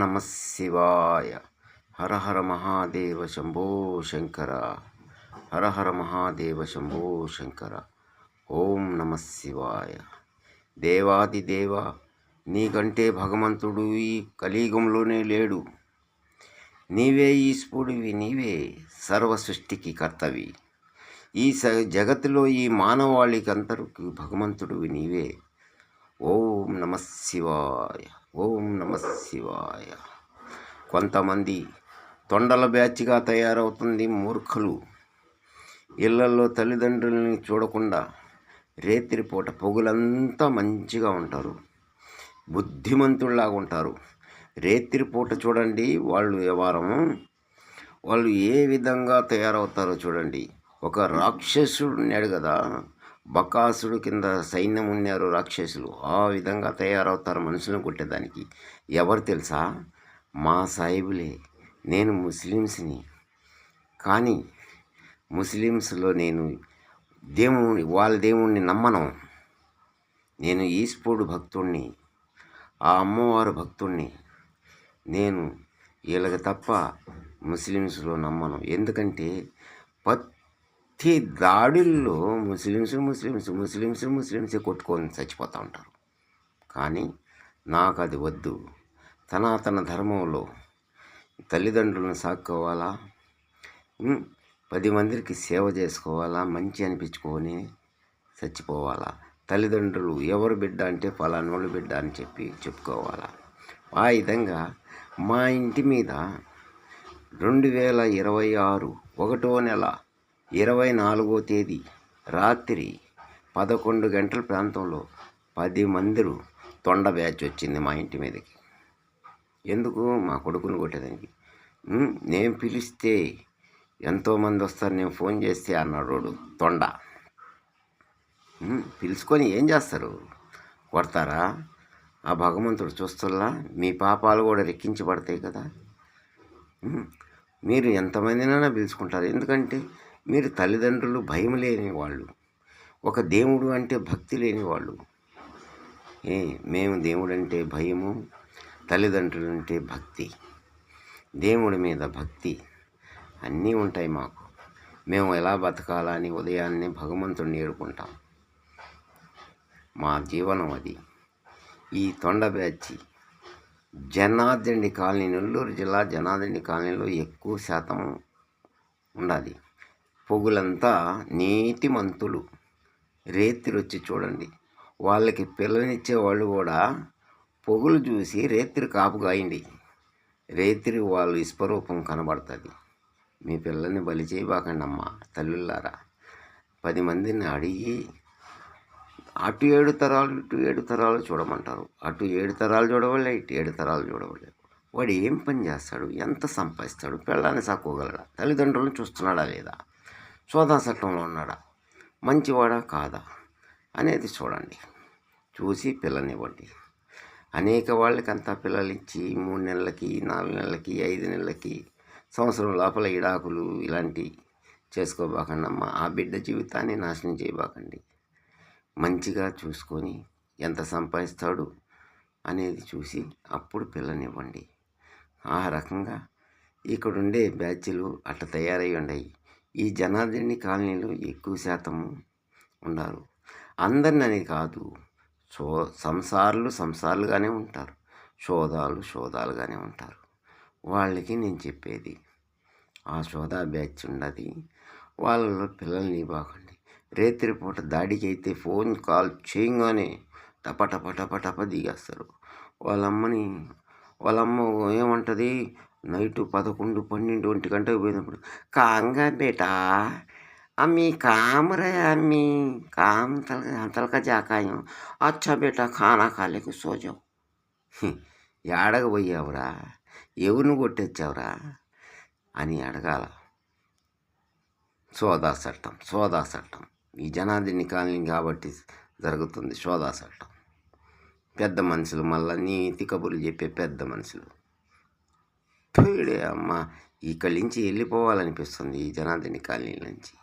నమ శివాయ. హర హర మహాదేవ శంభో శంకర. హర హర మహాదేవ శంభో శంకర. ఓం నమ శివాయ. దేవాది దేవ, నీకంటే భగవంతుడు ఈ కలియుగంలోనే లేడు. నీవే ఈశ్వరుడివి, నీవే సర్వ సృష్టికి కర్తవి. ఈ జగత్తులో ఈ మానవాళికి అందరికి భగవంతుడివి నీవే. ఓం నమ శివాయ. ఓం నమ శివాయ. కొంతమంది తొండల బ్యాచ్గా తయారవుతుంది మూర్ఖులు. ఇళ్లలో తల్లిదండ్రులని చూడకుండా రేత్రిపూట పొగులంతా మంచిగా ఉంటారు, బుద్ధిమంతుల్లాగా ఉంటారు. రేత్రిపూట చూడండి వాళ్ళు వ్యవహారము, వాళ్ళు ఏ విధంగా తయారవుతారో చూడండి. ఒక రాక్షసుడు ఉన్నాడు కదా, బకాసుడు కింద సైన్యం ఉన్నారు రాక్షసులు, ఆ విధంగా తయారవుతారు మనుషులను కొట్టేదానికి. ఎవరు తెలుసా? మా సాయిబులే. నేను ముస్లిమ్స్ని, కానీ ముస్లిమ్స్లో నేను వాళ్ళ దేవుణ్ణి నమ్మను. నేను ఈశ్వరుడు భక్తుణ్ణి, ఆ అమ్మవారు భక్తుణ్ణి. నేను వీళ్ళకి తప్ప ముస్లిమ్స్లో నమ్మను. ఎందుకంటే ప్రతి దాడుల్లో ముస్లిమ్సే కొట్టుకొని చచ్చిపోతూ ఉంటారు. కానీ నాకు అది వద్దు. సనాతన ధర్మంలో తల్లిదండ్రులను సాక్కోవాలా, 10 మందికి సేవ చేసుకోవాలా, మంచి అనిపించుకొని చచ్చిపోవాలా. తల్లిదండ్రులు ఎవరు బిడ్డ అంటే ఫలానోళ్ళు బిడ్డ అని చెప్పుకోవాలా. ఆ విధంగా మా ఇంటి మీద 2026 1వ నెల 24వ తేదీ రాత్రి 11 గంటల ప్రాంతంలో 10 మంది తొండ బ్యాచ్ వచ్చింది మా ఇంటి మీదకి. ఎందుకు? మా కొడుకుని కొట్టేదానికి. నేను పిలిస్తే ఎంతోమంది వస్తారు, నేను ఫోన్ చేస్తే అన్నాడు తొండ. పిలుచుకొని ఏం చేస్తారు? కొడతారా? ఆ భగవంతుడు చూస్తుల్లా, మీ పాపాలు కూడా రెక్కించబడతాయి కదా. మీరు ఎంతమందినైనా పిలుచుకుంటారు. ఎందుకంటే మీరు తల్లిదండ్రులు భయం లేని వాళ్ళు, ఒక దేవుడు అంటే భక్తి లేని వాళ్ళు. మేము దేవుడు అంటే భయము, తల్లిదండ్రులు అంటే భక్తి, దేవుడి మీద భక్తి అన్నీ ఉంటాయి మాకు. మేము ఎలా బతకాలని ఉదయాన్నే భగవంతుడిని ఏడుకుంటాం. మా జీవనం అది. ఈ తొండ బ్యాచి జనార్దన్ కాలనీ, నెల్లూరు జిల్లా జనార్దన్ కాలనీలో ఎక్కువ శాతం ఉండాలి. పొగులంతా నీతిమంతులు. రేత్రి వచ్చి చూడండి, వాళ్ళకి పిల్లనిచ్చే వాళ్ళు కూడా పొగులు చూసి రేత్రి కాపు కాయండి. రేత్రి వాళ్ళు విశ్వరూపం కనబడుతుంది. మీ పిల్లల్ని బలి చేయబాకండి అమ్మ తల్లులారా. 10 మందిని అడిగి అటు 7 తరాలు ఇటు 7 తరాలు చూడమంటారు. అటు 7 తరాలు చూడవలే, ఇటు 7 తరాలు చూడవలే. వాడు ఏం పని చేస్తాడు, ఎంత సంపాదిస్తాడు, పిల్లల్ని సాక్కోగలడా, తల్లిదండ్రులను చూస్తున్నాడా లేదా, సోదా చట్టంలో ఉన్నాడా, మంచివాడా కాదా అనేది చూడండి. చూసి పిల్లనివ్వండి. అనేక వాళ్ళకి అంతా పిల్లలు ఇచ్చి 3 నెలలకి, 4 నెలలకి, 5 నెలలకి, సంవత్సరం లోపల ఇడాకులు ఇలాంటివి చేసుకోబాకండి అమ్మ. ఆ బిడ్డ జీవితాన్ని నాశనం చేయబాకండి. మంచిగా చూసుకొని ఎంత సంపాదిస్తాడు అనేది చూసి అప్పుడు పిల్లనివ్వండి. ఆ రకంగా ఇక్కడుండే బ్యాచ్లు అట్లా తయారై ఉన్నాయి. ఈ జనార్దన్ కాలనీలో ఎక్కువ శాతం ఉన్నారు. అందరిని అనేది కాదు, సంసారాలుగానే ఉంటారు, శోధాలుగానే ఉంటారు. వాళ్ళకి నేను చెప్పేది, ఆ శోధా బ్యాచ్ ఉన్నది, వాళ్ళలో పిల్లల్ని ఇవ్వకండి. రేత్రిపూట దాడికి అయితే ఫోన్ కాల్ చేయగానే టప దిగేస్తారు. వాళ్ళమ్మ ఏమంటుంది, నైటు 11, 12, 1 గంటకు పోయినప్పుడు, కాంగా బేటా అమ్మి కామరే అమ్మి काम तलका जाकाయం అచ్చా బేటా ఖానా ఖాలేకు సోజావు. ఏడకు పోయావురా, ఎవరిని కొట్టొచ్చావురా అని అడగాల. సోదా చట్టం ఈ జనార్దన్ కాలనీ కాబట్టి జరుగుతుంది సోదా చట్టం. పెద్ద మనుషులు, మళ్ళీ నీతి కబుర్లు చెప్పే పెద్ద మనుషులు. పోయిడే అమ్మ, ఇక్కడి నుంచి వెళ్ళిపోవాలనిపిస్తుంది ఈ జనార్దన్ కాలనీ నుంచి.